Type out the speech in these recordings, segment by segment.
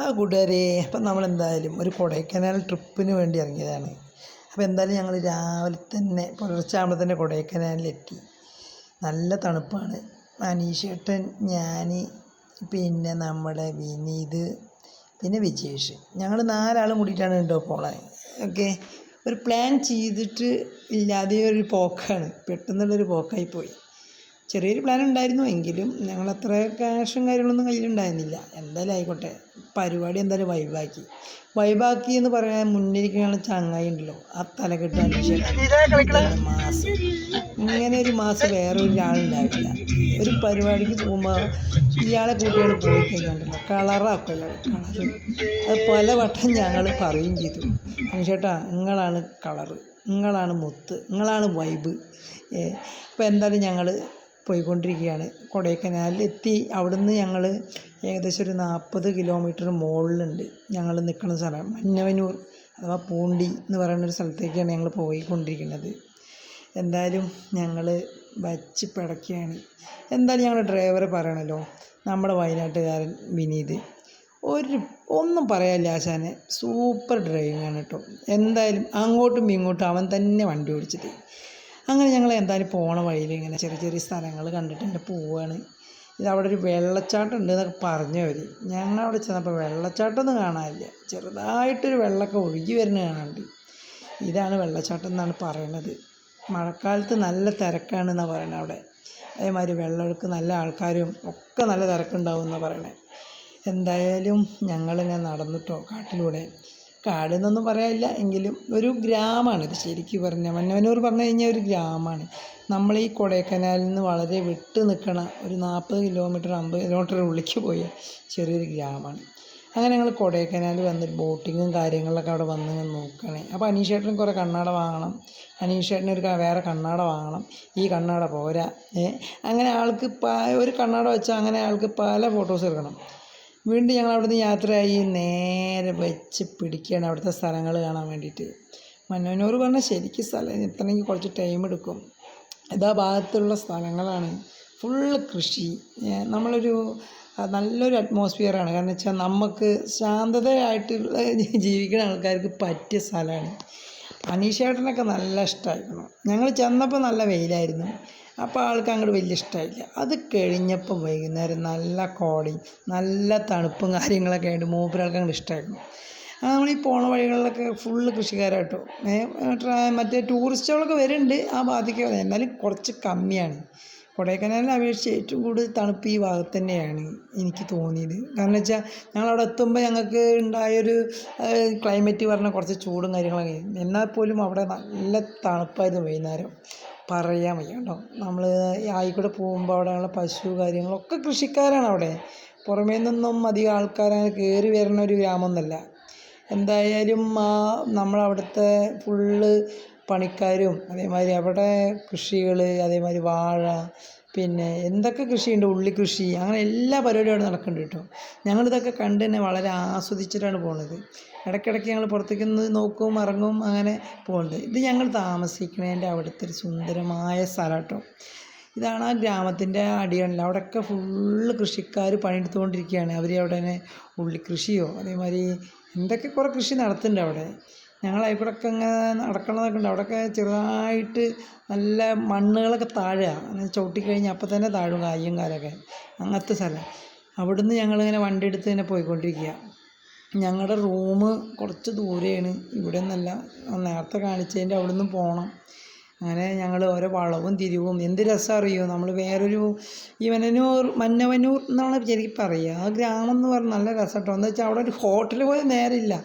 ആ കൂട്ടുകാരെ, അപ്പം നമ്മളെന്തായാലും ഒരു കൊടൈക്കനാൽ ട്രിപ്പിന് വേണ്ടി ഇറങ്ങിയതാണ്. അപ്പോൾ എന്തായാലും ഞങ്ങൾ രാവിലെ തന്നെ പുലർച്ചെ ആകുമ്പോൾ തന്നെ കൊടൈക്കനാലിലെത്തി. നല്ല തണുപ്പാണ്. അനീഷേട്ടൻ, ഞാൻ, പിന്നെ നമ്മുടെ വിനീത്, പിന്നെ വിജേഷ്, ഞങ്ങൾ 4 ആളും കൂടിയിട്ടാണ് കേട്ടോ പോണത്. ഓക്കെ, ഒരു പ്ലാൻ ചെയ്തിട്ട് ഇല്ലാതെ ഒരു പോക്കാണ്, പെട്ടെന്നുള്ളൊരു പോക്കായിപ്പോയി. ചെറിയൊരു പ്ലാൻ ഉണ്ടായിരുന്നു, എങ്കിലും ഞങ്ങളത്ര ക്യാഷും കാര്യങ്ങളൊന്നും കയ്യിലുണ്ടായിരുന്നില്ല. എന്തായാലും ആയിക്കോട്ടെ, പരിപാടി എന്തായാലും വൈബാക്കി എന്ന് പറയാൻ മുന്നിരിക്കുന്ന ചങ്ങായി ഉണ്ടല്ലോ, ആ തലകെട്ട് അനീഷേട്ടൻ മാസ്. ഇങ്ങനെ ഒരു മാസ് വേറെ ഒരാളുണ്ടാവില്ല. ഒരു പരിപാടിക്ക് പോകുമ്പോൾ ഇയാളെ കൂട്ടിയാണ് പോയി കഴിഞ്ഞാണ്ടല്ലോ, കളറാക്കും ഇയാൾ, കളറ്. അത് പല വട്ടം ഞങ്ങൾ പറയുകയും ചെയ്തു, അനീഷേട്ടാ നിങ്ങളാണ് കളറ്, നിങ്ങളാണ് മുത്ത്, നിങ്ങളാണ് വൈബ്. അപ്പോൾ എന്തായാലും ഞങ്ങൾ പോയിക്കൊണ്ടിരിക്കുകയാണ്. കൊടൈക്കനാലിലെത്തി. അവിടുന്ന് ഞങ്ങൾ ഏകദേശം ഒരു 40 കിലോമീറ്റർ മുകളിലുണ്ട് ഞങ്ങൾ നിൽക്കുന്ന സ്ഥലം. മന്നവന്നൂർ അഥവാ പൂണ്ടി എന്ന് പറയുന്നൊരു സ്ഥലത്തേക്കാണ് ഞങ്ങൾ പോയിക്കൊണ്ടിരിക്കുന്നത്. എന്തായാലും ഞങ്ങൾ വച്ച് പിടയ്ക്കുകയാണ്. എന്തായാലും ഞങ്ങളുടെ ഡ്രൈവറെ പറയണല്ലോ, നമ്മുടെ വയനാട്ടുകാരൻ വിനീത്. ഒന്നും പറയാനില്ല ആശാനെ, സൂപ്പർ ഡ്രൈവിംഗ് ആണ് കേട്ടോ. എന്തായാലും അങ്ങോട്ടും ഇങ്ങോട്ടും അവൻ തന്നെ വണ്ടി ഓടിച്ചിട്ട്. അങ്ങനെ ഞങ്ങൾ എന്തായാലും പോണ വഴിയിൽ ഇങ്ങനെ ചെറിയ ചെറിയ സ്ഥലങ്ങൾ കണ്ടിട്ട് ഇങ്ങനെ പോവുകയാണ്. അവിടെ ഒരു വെള്ളച്ചാട്ടം ഉണ്ട് എന്നൊക്കെ പറഞ്ഞവർ. ഞങ്ങളവിടെ ചെന്നപ്പോൾ വെള്ളച്ചാട്ടമൊന്നും കാണാനില്ല, ചെറുതായിട്ടൊരു വെള്ളമൊക്കെ ഒഴുകി വരുന്നത് കാണാനുണ്ട്. ഇതാണ് വെള്ളച്ചാട്ടം എന്നാണ് പറയണത്. മഴക്കാലത്ത് നല്ല തിരക്കാണെന്നാണ് പറയണത് അവിടെ. അതേമാതിരി വെള്ളമൊഴുക്ക്, നല്ല ആൾക്കാരും ഒക്കെ നല്ല തിരക്കുണ്ടാവും എന്നാണ് പറയണത്. എന്തായാലും ഞങ്ങളിങ്ങനെ നടന്നിട്ടോ കാട്ടിലൂടെ. കാടെന്നൊന്നും പറയാനില്ല, എങ്കിലും ഒരു ഗ്രാമമാണിത് ശരിക്കും പറഞ്ഞാൽ. മന്നവന്നൂർ പറഞ്ഞു കഴിഞ്ഞാൽ ഒരു ഗ്രാമമാണ്. നമ്മൾ ഈ കൊടൈക്കനാലിൽ നിന്ന് വളരെ വിട്ട് നിൽക്കണ ഒരു 40 കിലോമീറ്റർ 50 കിലോമീറ്റർ ഉള്ളിലേക്ക് പോയ ചെറിയൊരു ഗ്രാമമാണ്. അങ്ങനെ ഞങ്ങൾ കൊടൈക്കനാൽ വന്നിട്ട് ബോട്ടിങ്ങും കാര്യങ്ങളൊക്കെ അവിടെ വന്ന് നോക്കണേ. അപ്പോൾ അനീഷേട്ടന് കുറേ കണ്ണാട വാങ്ങണം, അനീഷേട്ടന് വേറെ കണ്ണാട വാങ്ങണം, ഈ കണ്ണാട പോരാ. അങ്ങനെ ആൾക്ക് ഒരു കണ്ണാട വെച്ചാൽ അങ്ങനെ ആൾക്ക് പല ഫോട്ടോസ് എടുക്കണം. വീണ്ടും ഞങ്ങൾ അവിടുന്ന് യാത്രയായി നേരെ വെച്ച് പിടിക്കുകയാണ് അവിടുത്തെ സ്ഥലങ്ങൾ കാണാൻ വേണ്ടിയിട്ട്. മന്നവന്നൂർ പറഞ്ഞാൽ ശരിക്കും സ്ഥലം എത്തണമെങ്കിൽ കുറച്ച് ടൈം എടുക്കും. ഇതാ ഭാഗത്തുള്ള സ്ഥലങ്ങളാണ് ഫുള്ള് കൃഷി. നമ്മളൊരു നല്ലൊരു അറ്റ്മോസ്ഫിയറാണ്. കാരണം വെച്ചാൽ നമുക്ക് ശാന്തതയായിട്ടുള്ള ജീവിക്കുന്ന ആൾക്കാർക്ക് പറ്റിയ സ്ഥലമാണ്. അനീഷേട്ടനൊക്കെ നല്ല ഇഷ്ടമായിരുന്നു. ഞങ്ങൾ ചെന്നപ്പോൾ നല്ല വെയിലായിരുന്നു, അപ്പോൾ ആൾക്ക് അങ്ങോട്ട് വലിയ ഇഷ്ടമായില്ല. അത് കഴിഞ്ഞപ്പോൾ വൈകുന്നേരം നല്ല കോടയും നല്ല തണുപ്പും കാര്യങ്ങളൊക്കെ ആയിട്ട് മൂപ്പരാൾക്ക് അങ്ങോട്ട് ഇഷ്ടമായിരുന്നു. നമ്മളീ പോണ വഴികളിലൊക്കെ ഫുള്ള് കൃഷിക്കാരാട്ടോ. മറ്റേ ടൂറിസ്റ്റുകളൊക്കെ വരുന്നുണ്ട് ആ ഭാഗത്തേക്ക്, എന്നാലും കുറച്ച് കമ്മിയാണ്. കൊടൈക്കനാലിനെ അപേക്ഷിച്ച് ഏറ്റവും കൂടുതൽ തണുപ്പ് ഈ ഭാഗത്ത് തന്നെയാണ് എനിക്ക് തോന്നിയത്. കാരണം വെച്ചാൽ ഞങ്ങളവിടെ എത്തുമ്പോൾ ഞങ്ങൾക്ക് ഉണ്ടായൊരു ക്ലൈമറ്റ് പറഞ്ഞാൽ കുറച്ച് ചൂടും കാര്യങ്ങളൊക്കെ, എന്നാൽ പോലും അവിടെ നല്ല തണുപ്പായിരുന്നു വൈകുന്നേരം. പറയാൻ വയ്യ കേട്ടോ. നമ്മൾ ആയിക്കൂടെ പോകുമ്പോൾ അവിടെയുള്ള പശു കാര്യങ്ങളൊക്കെ കൃഷിക്കാരാണ് അവിടെ. പുറമേ നിന്നൊന്നും അധികം ആൾക്കാരങ്ങനെ കയറി വരുന്ന ഒരു ഗ്രാമമൊന്നുമല്ല. എന്തായാലും നമ്മളവിടുത്തെ ഫുള്ള് പണിക്കാരും, അതേമാതിരി അവിടെ കൃഷികൾ, അതേമാതിരി വാഴ, പിന്നെ എന്തൊക്കെ കൃഷിയുണ്ട്, ഉള്ളിക്കൃഷി, അങ്ങനെ എല്ലാ പരിപാടിയും അവിടെ നടക്കുന്നുണ്ട് കേട്ടോ. ഞങ്ങളിതൊക്കെ കണ്ട് തന്നെ വളരെ ആസ്വദിച്ചിട്ടാണ് പോകുന്നത്. ഇടയ്ക്കിടയ്ക്ക് ഞങ്ങൾ പുറത്തേക്ക് നിന്ന് നോക്കും, ഇറങ്ങും, അങ്ങനെ പോകുന്നുണ്ട്. ഇത് ഞങ്ങൾ താമസിക്കുന്നതിൻ്റെ അവിടുത്തെ ഒരു സുന്ദരമായ സ്ഥലം കേട്ടോ. ഇതാണ് ആ ഗ്രാമത്തിൻ്റെ അടിയണിൽ. അവിടെയൊക്കെ ഫുള്ള് കൃഷിക്കാർ പണിയെടുത്തുകൊണ്ടിരിക്കുകയാണ്. അവർ അവിടെ തന്നെ ഉള്ളിക്കൃഷിയോ അതേമാതിരി എന്തൊക്കെ കുറേ കൃഷി നടത്തുന്നുണ്ട് അവിടെ. ഞങ്ങളായിക്കൂടെയൊക്കെ ഇങ്ങനെ നടക്കണതൊക്കെ ഉണ്ട്. അവിടെയൊക്കെ ചെറുതായിട്ട് നല്ല മണ്ണുകളൊക്കെ താഴുക, അങ്ങനെ ചവിട്ടിക്കഴിഞ്ഞാൽ അപ്പം തന്നെ താഴും കായും കാലൊക്കെ, അങ്ങനത്തെ സ്ഥലം. അവിടുന്ന് ഞങ്ങളിങ്ങനെ വണ്ടി എടുത്ത് തന്നെ പോയിക്കൊണ്ടിരിക്കുക. ഞങ്ങളുടെ റൂം കുറച്ച് ദൂരെയാണ്, ഇവിടെ നിന്നല്ല, നേരത്തെ കാണിച്ചതിൻ്റെ അവിടെ നിന്ന് പോകണം. അങ്ങനെ ഞങ്ങൾ ഓരോ വളവും തിരിവും, എന്ത് രസം അറിയുമോ. നമ്മൾ വേറൊരു മന്നവന്നൂർ എന്നാണ് ശരിക്കും പറയുക. ആ ഗ്രാമം എന്ന് പറഞ്ഞാൽ നല്ല രസം കേട്ടോ. എന്താ വെച്ചാൽ അവിടെ ഒരു ഹോട്ടൽ പോലും നേരമില്ല.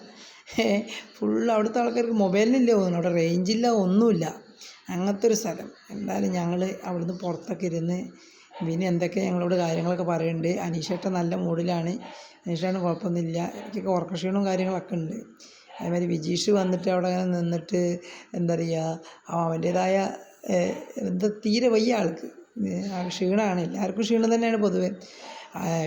ഫുള്ള് അവിടുത്തെ ആൾക്കാർക്ക് മൊബൈലിനില്ല, തോന്നുന്നു അവിടെ റേഞ്ചില്ല, ഒന്നുമില്ല, അങ്ങനത്തെ ഒരു സ്ഥലം. എന്തായാലും ഞങ്ങൾ അവിടുന്ന് പുറത്തൊക്കെ ഇരുന്ന് പിന്നെ എന്തൊക്കെ ഞങ്ങളോട് കാര്യങ്ങളൊക്കെ പറയുന്നുണ്ട്. അനീഷേട്ടൻ നല്ല മൂഡിലാണ്, അനീഷേട്ടന് കുഴപ്പമൊന്നുമില്ല. എനിക്കൊക്കെ ഉറക്കക്ഷീണവും കാര്യങ്ങളൊക്കെ ഉണ്ട്. അതേമാതിരി വിജീഷ് വന്നിട്ട് അവിടെ അങ്ങനെ നിന്നിട്ട് എന്താ പറയുക, അവൻ്റേതായ തീരെ വയ്യ ആൾക്ക്, ക്ഷീണമാണ്. എല്ലാവർക്കും ക്ഷീണം തന്നെയാണ് പൊതുവെ.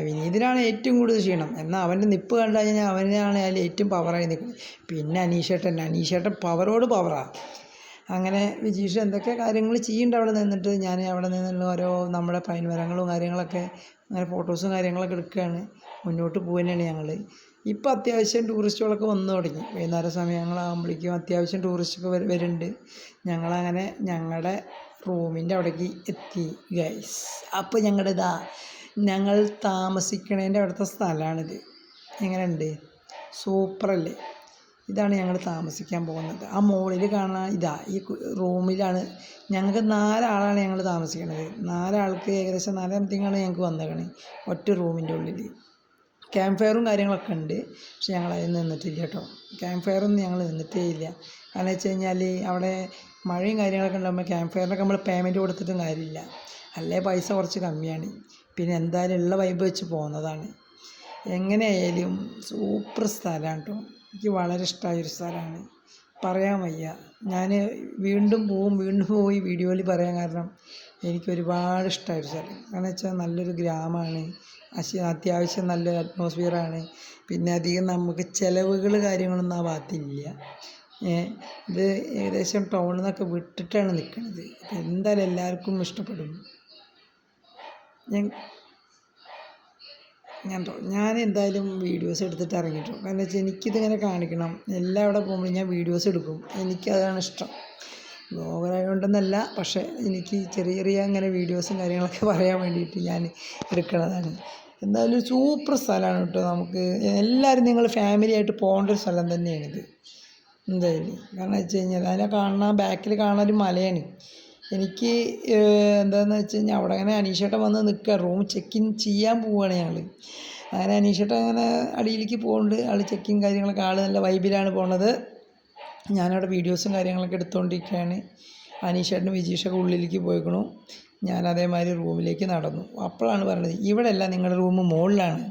വിനീതിനാണ് ഏറ്റവും കൂടുതൽ ക്ഷീണം. എന്നാൽ അവൻ്റെ നിപ്പ് കണ്ടു കഴിഞ്ഞാൽ അവനാണ് അതിൽ ഏറ്റവും പവറായി നിൽക്കുന്നത്. പിന്നെ അനീഷേട്ടൻ പവറോട് പവറാണ്. അങ്ങനെ വിജീഷ് എന്തൊക്കെ കാര്യങ്ങൾ ചെയ്യുന്നുണ്ട് അവിടെ നിന്നിട്ട്. ഞാൻ അവിടെ നിന്നുള്ള ഓരോ നമ്മുടെ പൈൻ മരങ്ങളും കാര്യങ്ങളൊക്കെ അങ്ങനെ ഫോട്ടോസും കാര്യങ്ങളൊക്കെ എടുക്കുകയാണ്. മുന്നോട്ട് പോവുകയാണ് ഞങ്ങൾ. ഇപ്പോൾ അത്യാവശ്യം ടൂറിസ്റ്റുകളൊക്കെ വന്നു തുടങ്ങി. വൈകുന്നേര സമയങ്ങളാകുമ്പോഴേക്കും അത്യാവശ്യം ടൂറിസ്റ്റൊക്കെ വരുന്നുണ്ട്. ഞങ്ങളങ്ങനെ ഞങ്ങളുടെ റൂമിൻ്റെ അവിടേക്ക് എത്തി ഗൈസ്. അപ്പോൾ ഞങ്ങൾ താമസിക്കണതിൻ്റെ അവിടുത്തെ സ്ഥലമാണിത്. എങ്ങനെയുണ്ട്? സൂപ്പറല്ലേ? ഇതാണ് ഞങ്ങൾ താമസിക്കാൻ പോകുന്നത്. ആ മുകളിൽ കാണാൻ ഈ റൂമിലാണ് ഞങ്ങൾക്ക് 4 ആളാണ് ഞങ്ങൾ താമസിക്കുന്നത്. 4 ആൾക്ക് ഏകദേശം 4 സംതിങ്ങാണ് ഞങ്ങൾക്ക് വന്നേക്കണേ ഒറ്റ റൂമിൻ്റെ ഉള്ളിൽ. ക്യാമ്പ് ഫയറും കാര്യങ്ങളൊക്കെ ഉണ്ട്, പക്ഷെ ഞങ്ങൾ അതിൽ നിന്നിട്ടില്ല കേട്ടോ. ക്യാമ്പ് ഫയറൊന്നും ഞങ്ങൾ നിന്നിട്ടേ ഇല്ല. കാരണം വെച്ച് കഴിഞ്ഞാൽ അവിടെ മഴയും കാര്യങ്ങളൊക്കെ ഉണ്ടാകുമ്പോൾ ക്യാമ്പ് ഫയറിനൊക്കെ നമ്മൾ പേയ്മെൻറ്റ് കൊടുത്തിട്ടും കാര്യമില്ല. അല്ലേ പൈസ കുറച്ച് കമ്മിയാണ്. പിന്നെ എന്തായാലും ഉള്ള വൈബ് വെച്ച് പോകുന്നതാണ്. എങ്ങനെയായാലും സൂപ്പർ സ്ഥലമാണ് കേട്ടോ. എനിക്ക് വളരെ ഇഷ്ടമായൊരു സ്ഥലമാണ്, പറയാൻ വയ്യ. ഞാൻ വീണ്ടും പോയി വീഡിയോയിൽ പറയാൻ കാരണം എനിക്കൊരുപാട് ഇഷ്ടമായൊരു സ്ഥലം. കാരണം വെച്ചാൽ നല്ലൊരു ഗ്രാമമാണ്, അത്യാവശ്യം നല്ലൊരു അറ്റ്മോസ്ഫിയറാണ്. പിന്നെ അധികം നമുക്ക് ചിലവുകൾ കാര്യങ്ങളൊന്നും ആ ഭാഗത്തില്ല. ഇത് ഏകദേശം ടൗണിൽ നിന്നൊക്കെ വിട്ടിട്ടാണ് നിൽക്കുന്നത്. എന്തായാലും എല്ലാവർക്കും ഇഷ്ടപ്പെടും. ഞാൻ എന്തായാലും വീഡിയോസ് എടുത്തിട്ട് ഇറങ്ങിയിട്ടു. കാരണം വെച്ചാൽ എനിക്കിതിങ്ങനെ കാണിക്കണം. അവിടെ പോകുമ്പോൾ ഞാൻ വീഡിയോസ് എടുക്കും. എനിക്കതാണ് ഇഷ്ടം. ബ്ലോഗറായതുകൊണ്ടെന്നല്ല, പക്ഷേ എനിക്ക് ചെറിയ ഇങ്ങനെ വീഡിയോസും കാര്യങ്ങളൊക്കെ പറയാൻ വേണ്ടിയിട്ട് ഞാൻ എടുക്കുന്നതാണ്. എന്തായാലും ഒരു സൂപ്പർ സ്ഥലമാണ് കേട്ടോ. നമുക്ക് എല്ലാവരും നിങ്ങൾ ഫാമിലിയായിട്ട് പോകേണ്ട ഒരു സ്ഥലം തന്നെയാണിത് എന്തായാലും. കാരണം വെച്ച് കഴിഞ്ഞാൽ ബാക്കിൽ കാണാൻ ഒരു മലയാണ്. എനിക്ക് എന്താണെന്ന് വെച്ച് കഴിഞ്ഞാൽ അവിടെ അങ്ങനെ അനീഷേട്ടൻ വന്ന് നിൽക്കുക, റൂം ചെക്കിൻ ചെയ്യാൻ പോവുകയാണ് ഞങ്ങൾ. അങ്ങനെ അനീഷേട്ടൻ അങ്ങനെ അടിയിലേക്ക് പോകുന്നുണ്ട്. ആൾ ചെക്കിൻ കാര്യങ്ങളൊക്കെ നല്ല വൈബിലാണ് പോണത്. ഞാനവിടെ വീഡിയോസും കാര്യങ്ങളൊക്കെ എടുത്തുകൊണ്ടിരിക്കുകയാണ്. അനീഷേട്ടനും വിജീഷൊക്കെ ഉള്ളിലേക്ക് പോയിക്കണു. ഞാൻ അതേമാതിരി റൂമിലേക്ക് നടന്നു. അപ്പോഴാണ് പറഞ്ഞത് ഇവിടെയല്ല, നിങ്ങളുടെ റൂം മുകളിലാണ്.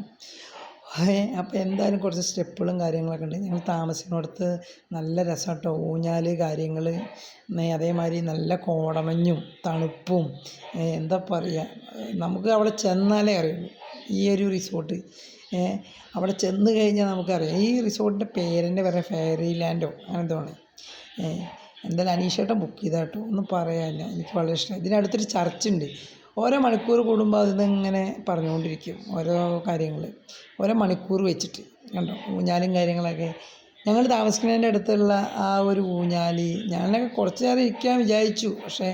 അപ്പോൾ എന്തായാലും കുറച്ച് സ്റ്റെപ്പുകളും കാര്യങ്ങളൊക്കെ ഉണ്ട്. ഞങ്ങൾ താമസിക്കുന്നിടത്ത് നല്ല രസം കേട്ടോ. ഊഞ്ഞാൽ കാര്യങ്ങൾ, അതേമാതിരി നല്ല കോടമഞ്ഞും തണുപ്പും. എന്താ പറയുക, നമുക്ക് അവിടെ ചെന്നാലേ അറിയുള്ളൂ ഈ ഒരു റിസോർട്ട്. അവിടെ ചെന്ന് കഴിഞ്ഞാൽ നമുക്കറിയാം. ഈ റിസോർട്ടിൻ്റെ പേരെന്നെ പറയുക ഫെയറി ലാൻഡോ അങ്ങനെ എന്തോ ആണ്. എന്തായാലും അനീഷേട്ടൻ ബുക്ക് ചെയ്താൽ കേട്ടോ, ഒന്നും പറയാനില്ല. എനിക്ക് വളരെ ഇഷ്ടമായി. ഇതിനടുത്തൊരു ചർച്ചുണ്ട്. ഓരോ മണിക്കൂർ കൂടുമ്പോൾ അതിങ്ങനെ പറഞ്ഞുകൊണ്ടിരിക്കും ഓരോ കാര്യങ്ങൾ, ഓരോ മണിക്കൂർ വെച്ചിട്ട്. കണ്ടോ ഊഞ്ഞാലും കാര്യങ്ങളൊക്കെ. ഞങ്ങൾ താമസിക്കുന്നതിൻ്റെ അടുത്തുള്ള ആ ഒരു ഊഞ്ഞാൽ ഞാനൊക്കെ കുറച്ച് നേരം ഇരിക്കാൻ വിചാരിച്ചു. പക്ഷേ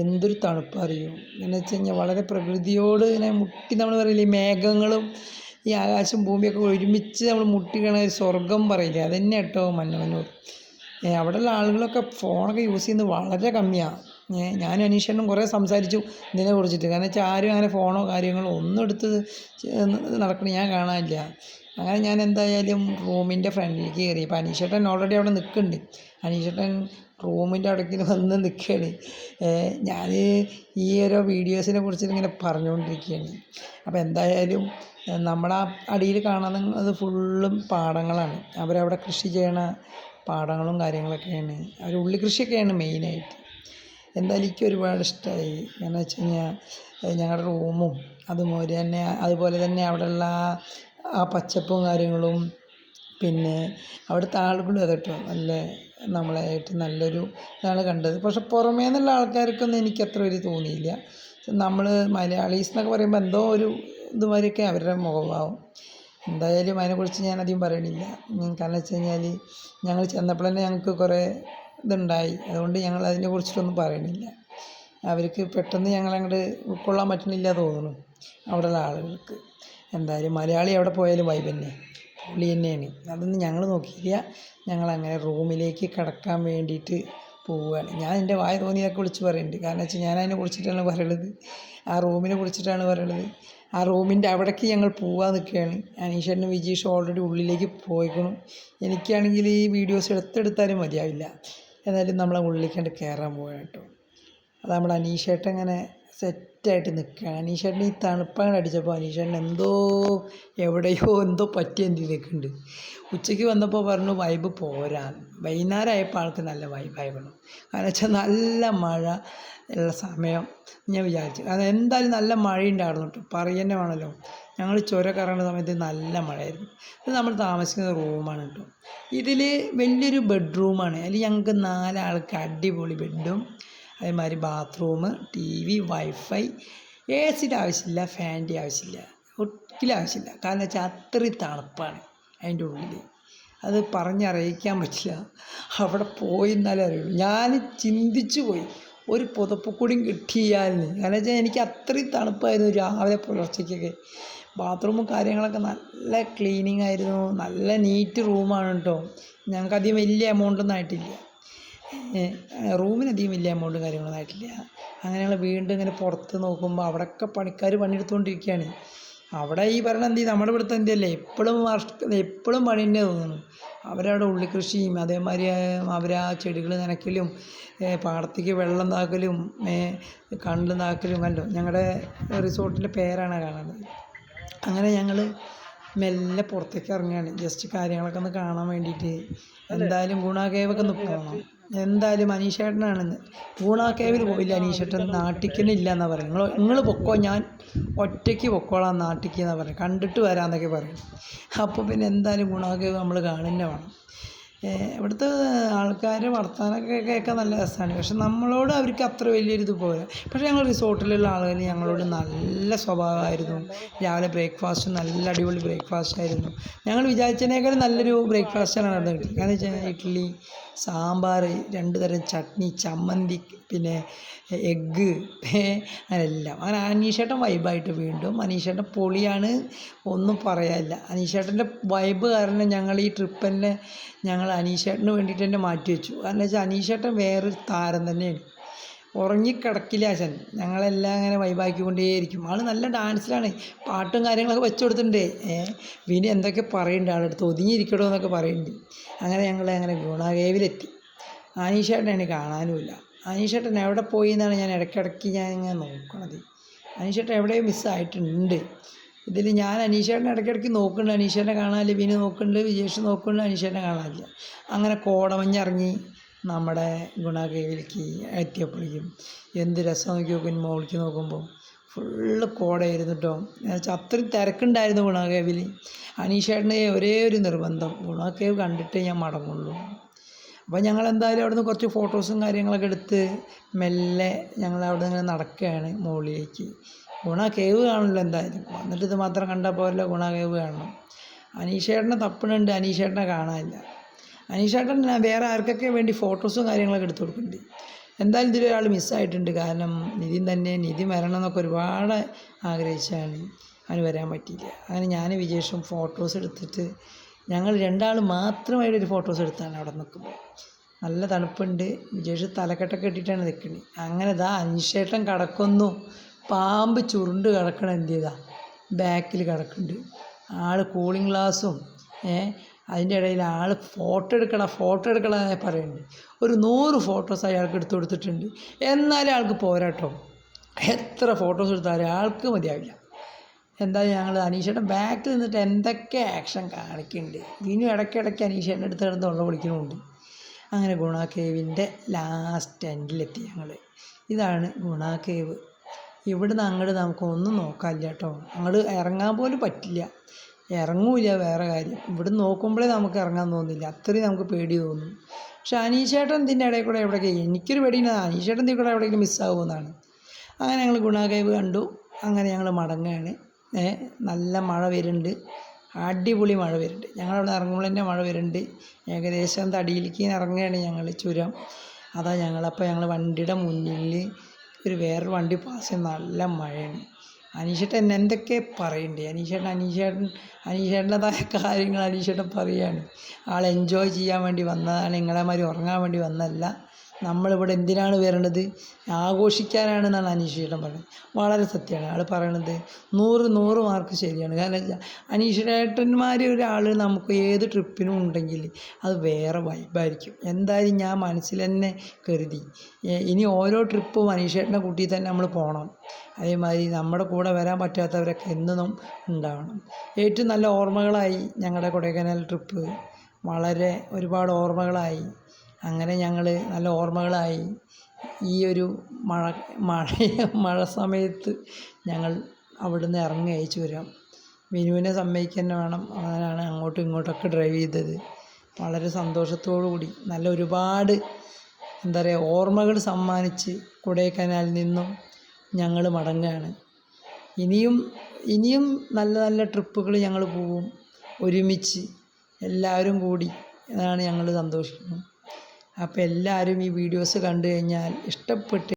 എന്തൊരു തണുപ്പ് അറിയും. എന്ന് വെച്ച് കഴിഞ്ഞാൽ വളരെ പ്രകൃതിയോട് ഇങ്ങനെ മുട്ടി, നമ്മൾ പറയില്ലേ ഈ മേഘങ്ങളും ഈ ആകാശം ഭൂമിയൊക്കെ ഒരുമിച്ച് നമ്മൾ മുട്ടിക്കണ ഒരു സ്വർഗം പറയില്ലേ, അതന്നെ കേട്ടോ മന്നവന്നൂർ. അവിടെയുള്ള ആളുകളൊക്കെ ഫോണൊക്കെ യൂസ് ചെയ്യുന്നത് വളരെ കമ്മിയാണ്. ഞാനും അനീഷേട്ടനും കുറേ സംസാരിച്ചു ഇതിനെ കുറിച്ചിട്ട്. കാരണം വെച്ചാൽ ആരും അങ്ങനെ ഫോണോ കാര്യങ്ങളോ ഒന്നും എടുത്ത് നടക്കണം ഞാൻ കാണാനില്ല. അങ്ങനെ ഞാൻ എന്തായാലും റൂമിൻ്റെ ഫ്രണ്ടിലേക്ക് കയറി. അപ്പോൾ അനീഷേട്ടൻ ഓൾറെഡി അവിടെ നിൽക്കുന്നുണ്ട്. അനീഷേട്ടൻ റൂമിൻ്റെ അവിടേക്ക് വന്ന് നിൽക്കുകയാണ്. ഞാൻ ഈ ഓരോ വീഡിയോസിനെ കുറിച്ചിട്ട് ഇങ്ങനെ പറഞ്ഞുകൊണ്ടിരിക്കുകയാണ്. അപ്പോൾ എന്തായാലും നമ്മുടെ ആ അടിയിൽ കാണുന്നത് ഫുള്ളും പാടങ്ങളാണ്. അവരവിടെ കൃഷി ചെയ്യണ പാടങ്ങളും കാര്യങ്ങളൊക്കെയാണ്. അവർ ഉള്ളി കൃഷിയൊക്കെയാണ് മെയിനായിട്ട്. എന്തായാലും എനിക്ക് ഒരുപാട് ഇഷ്ടമായി. കാരണം വെച്ച് കഴിഞ്ഞാൽ ഞങ്ങളുടെ റൂമും അതുപോലെ തന്നെ അവിടെയുള്ള ആ പച്ചപ്പും കാര്യങ്ങളും, പിന്നെ അവിടുത്തെ ആളുകളും കേട്ടോ നല്ല നമ്മളായിട്ട് നല്ലൊരു ഇതാണ് കണ്ടത്. പക്ഷെ പുറമേ നിന്നുള്ള ആൾക്കാർക്കൊന്നും എനിക്ക് അത്ര ഒരു തോന്നിയില്ല. നമ്മൾ മലയാളീസ് എന്നൊക്കെ പറയുമ്പോൾ എന്തോ ഒരു ഇതുമാതിരിയൊക്കെ അവരുടെ മുഖഭാവം. എന്തായാലും അതിനെക്കുറിച്ച് ഞാനധികം പറയണില്ല. കാരണം വെച്ച് കഴിഞ്ഞാൽ ഞങ്ങൾ ചെന്നപ്പോൾ തന്നെ ഞങ്ങൾക്ക് കുറേ ഇതുണ്ടായി. അതുകൊണ്ട് ഞങ്ങൾ അതിനെ കുറിച്ചിട്ടൊന്നും പറയണില്ല. അവർക്ക് പെട്ടെന്ന് ഞങ്ങളങ്ങോട്ട് ഉൾക്കൊള്ളാൻ പറ്റണില്ല തോന്നുന്നു അവിടെയുള്ള ആളുകൾക്ക്. എന്തായാലും മലയാളി അവിടെ പോയാലും വൈബ് തന്നെ, പുള്ളി തന്നെയാണ്. അതൊന്നും ഞങ്ങൾ നോക്കിയില്ല. ഞങ്ങളങ്ങനെ റൂമിലേക്ക് കിടക്കാൻ വേണ്ടിയിട്ട് പോവുകയാണ്. ഞാൻ എൻ്റെ വായ തോന്നിയൊക്കെ വിളിച്ച് പറയുന്നുണ്ട്. കാരണം വെച്ചാൽ ഞാൻ അതിനെ കുറിച്ചിട്ടാണ് പറയണത്, ആ റൂമിനെ കുറിച്ചിട്ടാണ് പറയണത്. ആ റൂമിൻ്റെ അവിടേക്ക് ഞങ്ങൾ പോകാൻ നിൽക്കുകയാണ്. അനീഷേട്ടനും വിജീഷും ഓൾറെഡി ഉള്ളിലേക്ക് പോയിക്കണം. എനിക്കാണെങ്കിൽ ഈ വീഡിയോസ് എടുത്തെടുത്താലും മതിയാവില്ല. എന്നാലും നമ്മളെ ഉള്ളിലേക്കാണ്ട് കയറാൻ പോവുകയാണ് കേട്ടോ. അത് നമ്മുടെ അനീഷേട്ടൻ ഇങ്ങനെ സെറ്റായിട്ട് നിൽക്കുകയാണ്. അനീഷേട്ടൻ ഈ തണുപ്പങ്ങനെ അടിച്ചപ്പോൾ അനീഷേട്ടൻ എവിടെയോ എന്തോ പറ്റി എൻ്റെ നിൽക്കുന്നുണ്ട്. ഉച്ചയ്ക്ക് വന്നപ്പോൾ പറഞ്ഞു വൈബ് പോരാ. വൈകുന്നേരം ആയപ്പോൾ ആൾക്ക് നല്ല വൈബായിരുന്നു. കാരണം വെച്ചാൽ നല്ല മഴ ഉള്ള സമയം ഞാൻ വിചാരിച്ചു. കാരണം എന്തായാലും നല്ല മഴയുണ്ടായിരുന്നു കേട്ടോ, പറയുക വേണമല്ലോ. ഞങ്ങൾ ചുരം കയറുന്ന സമയത്ത് നല്ല മഴയായിരുന്നു. ഇത് നമ്മൾ താമസിക്കുന്ന റൂമാണ് കേട്ടോ. ഇതിൽ വലിയൊരു ബെഡ്റൂമാണ്. അതിൽ ഞങ്ങൾക്ക് 4 ആൾക്ക് അടിപൊളി ബെഡും, അതേമാതിരി ബാത്റൂം, TV, വൈഫൈ, AC യുടെ ആവശ്യമില്ല, ഫാനിൻ്റെ ആവശ്യമില്ല. ഒരിക്കലും ആവശ്യമില്ല. കാരണം വെച്ചാൽ അത്രയും തണുപ്പാണ് അതിൻ്റെ ഉള്ളിൽ. അത് പറഞ്ഞറിയിക്കാൻ പറ്റില്ല. അവിടെ പോയി എന്നാലേ അറിയുള്ളൂ. ഞാൻ ചിന്തിച്ചു പോയി ഒരു പുതപ്പ് കൂടിയും കിട്ടിയാലെന്ന്. കാരണം വെച്ചാൽ എനിക്ക് അത്രയും തണുപ്പായിരുന്നു രാവിലെ പുലർച്ചയ്ക്കൊക്കെ. ബാത്റൂമും കാര്യങ്ങളൊക്കെ നല്ല ക്ലീനിങ് ആയിരുന്നു. നല്ല നീറ്റ് റൂമാണ് കേട്ടോ. ഞങ്ങൾക്കധികം വലിയ എമൗണ്ടൊന്നും ആയിട്ടില്ല. റൂമിനധികം വലിയ എമൗണ്ടും കാര്യങ്ങളൊന്നും ആയിട്ടില്ല. അങ്ങനെ ഞങ്ങൾ വീണ്ടും ഇങ്ങനെ പുറത്ത് നോക്കുമ്പോൾ അവിടെയൊക്കെ പണിക്കാർ പണിയെടുത്തുകൊണ്ടിരിക്കുകയാണ്. അവിടെ ഈ പറയണ എന്ത് ചെയ്യും, നമ്മുടെ ഇവിടുത്തെ എന്തിയല്ലേ എപ്പോഴും പണി തന്നെ തോന്നുന്നു. അവരവിടെ ഉള്ളി കൃഷിയും അതേമാതിരി അവരാ ചെടികൾ നനയ്ക്കലും പാടത്തേക്ക് വെള്ളം താക്കലും കണ്ട് താക്കലും കണ്ടോ. ഞങ്ങളുടെ റിസോർട്ടിൻ്റെ പേരാണ് കാണുന്നത്. അങ്ങനെ ഞങ്ങൾ മെല്ലെ പുറത്തേക്ക് ഇറങ്ങുകയാണ് ജസ്റ്റ് കാര്യങ്ങളൊക്കെ ഒന്ന് കാണാൻ വേണ്ടിയിട്ട്. എന്തായാലും ഗുണ കേവൊക്കെ ഒന്ന് പോകണം. എന്തായാലും അനീഷേട്ടനാണെന്ന് ഗുണ കേവിൽ പോയില്ല. അനീഷേട്ടൻ നാട്ടിക്കന്നെ ഇല്ല എന്നാണ് പറയുന്നത്. നിങ്ങൾ പൊക്കോ, ഞാൻ ഒറ്റയ്ക്ക് പൊക്കോളാം നാട്ടിക്ക് എന്നാണ് പറയുന്നത്. കണ്ടിട്ട് വരാമെന്നൊക്കെ പറയും. അപ്പോൾ പിന്നെ എന്തായാലും ഗുണ കേവ് നമ്മൾ കാണുന്നെ വേണം. ഇവിടുത്തെ ആൾക്കാരുടെ വർത്തമാനമൊക്കെ കേൾക്കാൻ നല്ല രസമാണ്. പക്ഷെ നമ്മളോട് അവർക്ക് അത്ര വലിയൊരിത് പോരാ. പക്ഷേ ഞങ്ങൾ റിസോർട്ടിലുള്ള ആളുകൾ ഞങ്ങളോട് നല്ല സ്വഭാവമായിരുന്നു. രാവിലെ ബ്രേക്ക്ഫാസ്റ്റ് നല്ല അടിപൊളി ബ്രേക്ക്ഫാസ്റ്റ് ആയിരുന്നു. ഞങ്ങൾ വിചാരിച്ചതിനേക്കാളും നല്ലൊരു ബ്രേക്ക്ഫാസ്റ്റാണ് അവിടെ കിട്ടിയത്. കാരണം വെച്ചാൽ ഇഡ്ഡലി, സാമ്പാർ, 2 തരം ചട്നി, ചമ്മന്തി, പിന്നെ എഗ്ഗ്, അങ്ങനെല്ലാം. അങ്ങനെ അനീഷേട്ടൻ വൈബായിട്ട് വീണ്ടും അനീഷേട്ടൻ പൊളിയാണ്, ഒന്നും പറയാനില്ല. അനീഷേട്ടൻ്റെ വൈബ് കാരണം ഞങ്ങൾ ഈ ട്രിപ്പ് തന്നെ ഞങ്ങൾ അനീഷേട്ടന് വേണ്ടിയിട്ട് തന്നെ മാറ്റി വെച്ചു. കാരണം വെച്ചാൽ അനീഷേട്ടൻ വേറൊരു താരം തന്നെയാണ്. ഉറങ്ങിക്കിടക്കില്ല അച്ഛൻ. ഞങ്ങളെല്ലാം അങ്ങനെ വൈബാക്കിക്കൊണ്ടേയിരിക്കും. ആൾ നല്ല ഡാൻസിലാണ്. പാട്ടും കാര്യങ്ങളൊക്കെ വെച്ച് കൊടുത്തിട്ടുണ്ട്. വിനി എന്തൊക്കെ പറയുന്നുണ്ട്, ആളെടുത്ത് ഒതുങ്ങിയിരിക്കണോ എന്നൊക്കെ പറയുന്നുണ്ട്. അങ്ങനെ ഞങ്ങൾ അങ്ങനെ ഗുണ കേവിലെത്തി. അനീഷേട്ടനെ കാണാനുമില്ല. അനീഷേട്ടൻ എവിടെ പോയി എന്നാണ് ഞാൻ ഇടയ്ക്കിടയ്ക്ക് ഇങ്ങനെ നോക്കണത്. അനീഷേട്ടൻ എവിടെയോ മിസ്സായിട്ടുണ്ട്. ഇതിൽ ഞാൻ അനീഷേട്ടനെ ഇടയ്ക്കിടയ്ക്ക് നോക്കുന്നുണ്ട്. അനീഷേട്ടനെ കാണാനില്ല. വിനി നോക്കുന്നുണ്ട്, വിജേഷ് നോക്കുന്നുണ്ട്, അനീഷേട്ടനെ കാണാനില്ല. അങ്ങനെ കോടമഞ്ഞിറങ്ങി നമ്മുടെ ഗുണ കേവിലേക്ക് എത്തിയപ്പോഴേക്കും എന്ത് രസം നോക്കി നോക്കും. മുകളിലേക്ക് നോക്കുമ്പോൾ ഫുള്ള് കോടയായിരുന്നു കേട്ടോ. എന്നുവെച്ചാൽ അത്രയും തിരക്കുണ്ടായിരുന്നു ഗുണ കേവിൽ. അനീഷേട്ടന് ഒരേ ഒരു നിർബന്ധം, ഗുണ കേവ് കണ്ടിട്ടേ ഞാൻ മടങ്ങുള്ളൂ. അപ്പോൾ ഞങ്ങൾ എന്തായാലും അവിടെ നിന്ന് കുറച്ച് ഫോട്ടോസും കാര്യങ്ങളൊക്കെ എടുത്ത് മെല്ലെ ഞങ്ങൾ അവിടെ നിന്ന് ഇങ്ങനെ നടക്കുകയാണ് മുകളിലേക്ക്. ഗുണ കേവ് കാണണമല്ലോ എന്തായാലും. വന്നിട്ട് ഇത് മാത്രം കണ്ടാൽ പോരല്ലോ, ഗുണ കേവ് കാണണം. അനീഷേട്ടനെ തപ്പണുണ്ട്, അനീഷേട്ടനെ കാണാനില്ല. അനീഷേട്ടൻ വേറെ ആർക്കൊക്കെ വേണ്ടി ഫോട്ടോസും കാര്യങ്ങളൊക്കെ എടുത്തു കൊടുക്കുന്നുണ്ട്. എന്തായാലും ഇതിലൊരാൾ മിസ്സായിട്ടുണ്ട്. കാരണം നിധി വരണം എന്നൊക്കെ ഒരുപാട് ആഗ്രഹിച്ചാണ്, അവന് വരാൻ പറ്റിയില്ല. അങ്ങനെ ഞാൻ വിജേഷും ഫോട്ടോസ് എടുത്തിട്ട് ഞങ്ങൾ 2 ആൾ മാത്രമായിട്ടൊരു ഫോട്ടോസ് എടുത്താണ് അവിടെ നിൽക്കുമ്പോൾ. നല്ല തണുപ്പുണ്ട്. വിജേഷ് തലക്കെട്ടൊക്കെ ഇട്ടിട്ടാണ് നിൽക്കുന്നത്. അങ്ങനെ ഇതാ അനീഷേട്ടൻ കിടക്കുന്നു. പാമ്പ് ചുരുണ്ട് കിടക്കണം. എന്ത് ചെയ്താ ബാക്കിൽ കിടക്കുന്നുണ്ട്. ആൾ കൂളിംഗ് ഗ്ലാസും അതിൻ്റെ ഇടയിൽ ആൾ ഫോട്ടോ എടുക്കണം പറയുന്നുണ്ട്. ഒരു 100 ഫോട്ടോസ് അയാൾക്ക് എടുത്തു കൊടുത്തിട്ടുണ്ട്. എന്നാലും ആൾക്ക് പോരാട്ടോ. എത്ര ഫോട്ടോസ് എടുത്താലും ആൾക്ക് മതിയാവില്ല. എന്തായാലും ഞങ്ങൾ അനീഷേട്ടൻ ബാക്കിൽ നിന്നിട്ട് എന്തൊക്കെ ആക്ഷൻ കാണിക്കുന്നുണ്ട്. ഇനിയും ഇടയ്ക്കിടയ്ക്ക് അനീഷേട്ടൻ്റെ അടുത്ത് കിടന്ന് ഉള്ള വിളിക്കണമുണ്ട്. അങ്ങനെ ഗുണ കേവിൻ്റെ ലാസ്റ്റ് എൻഡിലെത്തി ഞങ്ങൾ. ഇതാണ് ഗുണ കേവ്. ഇവിടുന്ന് അങ്ങോട്ട് നമുക്കൊന്നും നോക്കാനില്ല കേട്ടോ. അങ്ങോട്ട് ഇറങ്ങാൻ പോലും പറ്റില്ല, ഇറങ്ങൂല. വേറെ കാര്യം, ഇവിടെ നോക്കുമ്പോഴേ നമുക്ക് ഇറങ്ങാൻ തോന്നില്ല, അത്രയും നമുക്ക് പേടി തോന്നും. പക്ഷെ അനീഷേട്ടൻ ഇതിൻ്റെ ഇടയിൽ കൂടെ എവിടെയൊക്കെ, എനിക്കൊരു പേടിയില്ല, അനീഷേട്ടൻ ഇതിൽ കൂടെ എവിടെയെങ്കിലും മിസ്സാകുമെന്നാണ്. അങ്ങനെ ഞങ്ങൾ ഗുണ കേവ് കണ്ടു. അങ്ങനെ ഞങ്ങൾ മടങ്ങുകയാണ്. നല്ല മഴ വരുന്നുണ്ട്, അടിപൊളി മഴ വരുന്നുണ്ട്. ഞങ്ങളവിടെ ഇറങ്ങുമ്പോൾ തന്നെ മഴ വരുന്നുണ്ട്. ഏകദേശം തടിയിലേക്ക് ഇറങ്ങുകയാണ് ഞങ്ങൾ ചുരം. അതാ ഞങ്ങളപ്പോൾ ഞങ്ങൾ വണ്ടിയുടെ മുന്നിൽ വേറൊരു വണ്ടി പാസ് ചെയ്യുന്ന നല്ല മഴയാണ്. അനീഷേട്ടൻ എന്തൊക്കെ പറയുന്നുണ്ട്. അനീഷേട്ടൻ്റെതായ കാര്യങ്ങൾ അനീഷേട്ടൻ പറയുകയാണ്. ആൾ എൻജോയ് ചെയ്യാൻ വേണ്ടി വന്നതാണ്, നിങ്ങളെമാതിരി ഉറങ്ങാൻ വേണ്ടി വന്നതല്ല. നമ്മളിവിടെ എന്തിനാണ് വരേണ്ടത്, ആഘോഷിക്കാനാണെന്നാണ് അനീഷേട്ടൻ പറയുന്നത്. വളരെ സത്യമാണ് ആൾ പറയണത്. 100 മാർക്ക് ശരിയാണ്. കാരണം അനീഷേട്ടന്മാർ ഒരാൾ നമുക്ക് ഏത് ട്രിപ്പിനും ഉണ്ടെങ്കിൽ അത് വേറെ വൈബായിരിക്കും. എന്തായാലും ഞാൻ മനസ്സിൽ തന്നെ കരുതി ഇനി ഓരോ ട്രിപ്പും അനീഷേട്ടനെ കൂട്ടി തന്നെ നമ്മൾ പോകണം. അതേമാതിരി നമ്മുടെ കൂടെ വരാൻ പറ്റാത്തവരൊക്കെ എന്നും ഉണ്ടാവണം. ഏറ്റവും നല്ല ഓർമ്മകളായി ഞങ്ങളുടെ കൊടൈക്കനാൽ ട്രിപ്പ്. വളരെ ഒരുപാട് ഓർമ്മകളായി. അങ്ങനെ ഞങ്ങൾ നല്ല ഓർമ്മകളായി. ഈ ഒരു മഴ സമയത്ത് ഞങ്ങൾ അവിടുന്ന് ഇറങ്ങി അയച്ചു വരാം. വിനുവിനെ സമ്മതിക്കുക തന്നെ വേണം. അങ്ങനെയാണ് അങ്ങോട്ടും ഇങ്ങോട്ടൊക്കെ ഡ്രൈവ് ചെയ്തത്. വളരെ സന്തോഷത്തോടു കൂടി നല്ല ഒരുപാട് എന്താ പറയുക ഓർമ്മകൾ സമ്മാനിച്ച് കൊടൈക്കനാലിൽ നിന്നും ഞങ്ങൾ മടങ്ങുകയാണ്. ഇനിയും ഇനിയും നല്ല നല്ല ട്രിപ്പുകൾ ഞങ്ങൾ പോവും ഒരുമിച്ച് എല്ലാവരും കൂടി. അതാണ് ഞങ്ങൾ സന്തോഷിക്കുന്നു. അപ്പോൾ എല്ലാവരും ഈ വീഡിയോസ് കണ്ടു കഴിഞ്ഞാൽ ഇഷ്ടപ്പെട്ട്